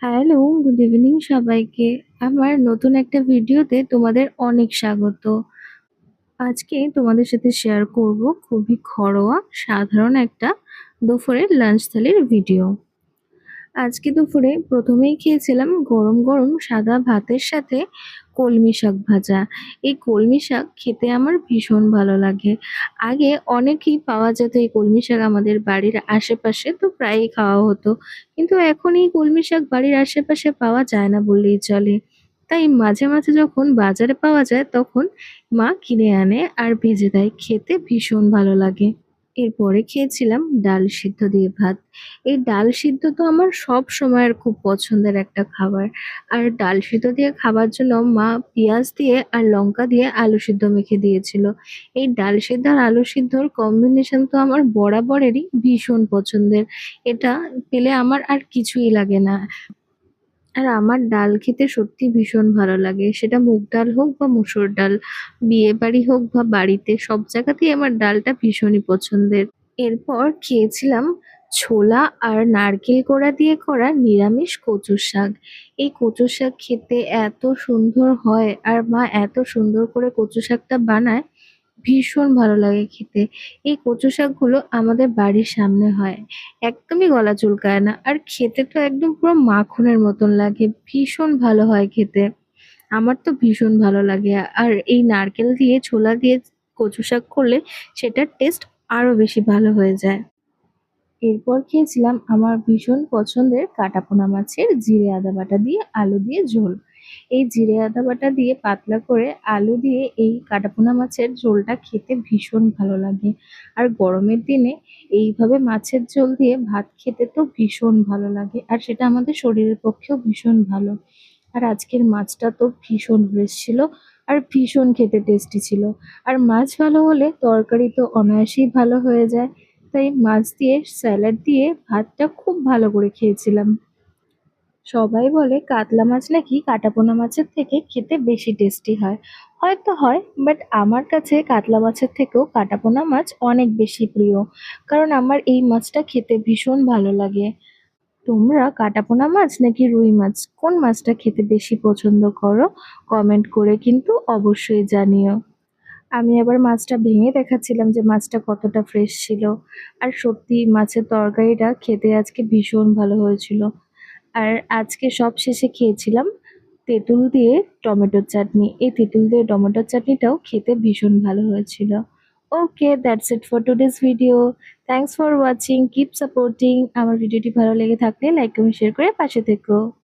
Hello, good evening সবাইকে। আমার নতুন একটা ভিডিওতে তোমাদের অনেক স্বাগত। আজকে তোমাদের সাথে শেয়ার করব খুবই ঘরোয়া, সাধারণ একটা দুপুরের লাঞ্চ থালির ভিডিও। আজকে দুপুরে প্রথমেই খেয়েছিলাম গরম গরম সাদা ভাতের সাথে কলমি শাক ভাজা। এই কলমি শাক খেতে আমার ভীষণ ভালো লাগে। আগে অনেকই পাওয়া যেত এই কলমি শাক আমাদের বাড়ির আশেপাশে, তো প্রায়ই খাওয়া হতো। কিন্তু এখন এই কলমি শাক বাড়ির আশেপাশে পাওয়া যায় না বললেই চলে। তাই মাঝে মাঝে যখন বাজারে পাওয়া যায় তখন মা কিনে আনে আর ভেজে দেয়, খেতে ভীষণ ভালো লাগে। এরপরে খেয়েছিলাম ডাল সিদ্ধ দিয়ে ভাত। এই ডাল সিদ্ধ তো আমার সব সময়ের খুব পছন্দের একটা খাবার। আর ডাল সিদ্ধ দিয়ে খাবার জন্য মা পেঁয়াজ দিয়ে আর লঙ্কা দিয়ে আলু সিদ্ধ মেখে দিয়েছিল। এই ডাল সিদ্ধ আর আলু সিদ্ধর কম্বিনেশন তো আমার বরাবরেরই ভীষণ পছন্দের। এটা পেলে আমার আর কিছুই লাগে না। আর আমার ডাল খেতে সত্যি ভীষণ ভালো লাগে। সেটা মুগ ডাল হোক বা মুসুর ডাল, বিয়ে বাড়ি হোক বা বাড়িতে, সব জায়গাতেই আমার ডালটা ভীষণই পছন্দের। এরপর খেয়েছিলাম ছোলা আর নারকেল কোড়া দিয়ে করা নিরামিষ কচু শাক। এই কচু শাক খেতে এত সুন্দর হয় আর মা এত সুন্দর করে কচু শাকটা বানায়, ভীষণ ভালো লাগে খেতে। এই কচু শাকগুলো আমাদের বাড়ির সামনে হয়। একদমই গলা চুলকায় না। আর খেতে তো একদম পুরো মাখনের মতন লাগে। ভীষণ ভালো হয় খেতে। আমার তো ভীষণ ভালো লাগে। আর এই নারকেল দিয়ে ছোলা দিয়ে কচু শাক করলে সেটার টেস্ট আরো বেশি ভালো হয়ে যায়। এরপর খেয়েছিলাম আমার ভীষণ পছন্দের কাটাপোনা মাছের জিরে আদা বাটা দিয়ে আলু দিয়ে ঝোল। এই জিরে আদা বাটা দিয়ে পাতলা করে আলু দিয়ে এই কাটাপোনা মাছের ঝোলটা খেতে ভীষণ ভালো লাগে। আর গরমের দিনে এইভাবে মাছের ঝোল দিয়ে ভাত খেতে তো ভীষণ ভালো লাগে, আর সেটা আমাদের শরীরের পক্ষেও ভীষণ ভালো। আর আজকের মাছটা তো ভীষণ ফ্রেশ ছিল আর ভীষণ খেতে টেস্টি ছিল। আর মাছ ভালো হলে তরকারি তো অনায়াসেই ভালো হয়ে যায়। তাই মাছ দিয়ে স্যালাড দিয়ে ভাতটা খুব ভালো করে খেয়েছিলাম। সবাই বলে কাতলা মাছ নাকি কাটাপোনা মাছের থেকে খেতে বেশি টেস্টি হয়। হয়তো হয়, বাট আমার কাছে কাতলা মাছের থেকেও কাটাপোনা মাছ অনেক বেশি প্রিয়। কারণ আমার এই মাছটা খেতে ভীষণ ভালো লাগে। তোমরা কাটাপোনা মাছ নাকি রুই মাছ, কোন মাছটা খেতে বেশি পছন্দ করো? কমেন্ট করে কিন্তু অবশ্যই জানিও। আমি আবার মাছটা ভেঙে দেখাচ্ছিলাম যে মাছটা কতটা ফ্রেশ ছিল। আর সত্যি মাছের তরকারিটা খেতে আজকে ভীষণ ভালো হয়েছিল। আর আজকে সবশেষে খেয়েছিলাম তেঁতুল দিয়ে টমেটোর চাটনি। এই তেঁতুল দিয়ে টমেটোর চাটনিটাও খেতে ভীষণ ভালো হয়েছিল। Okay, that's it for today's video. Thanks for watching, keep supporting. আমার ভিডিওটি ভালো লেগে থাকলে লাইক কমেন্ট শেয়ার করে পাশে থেকো।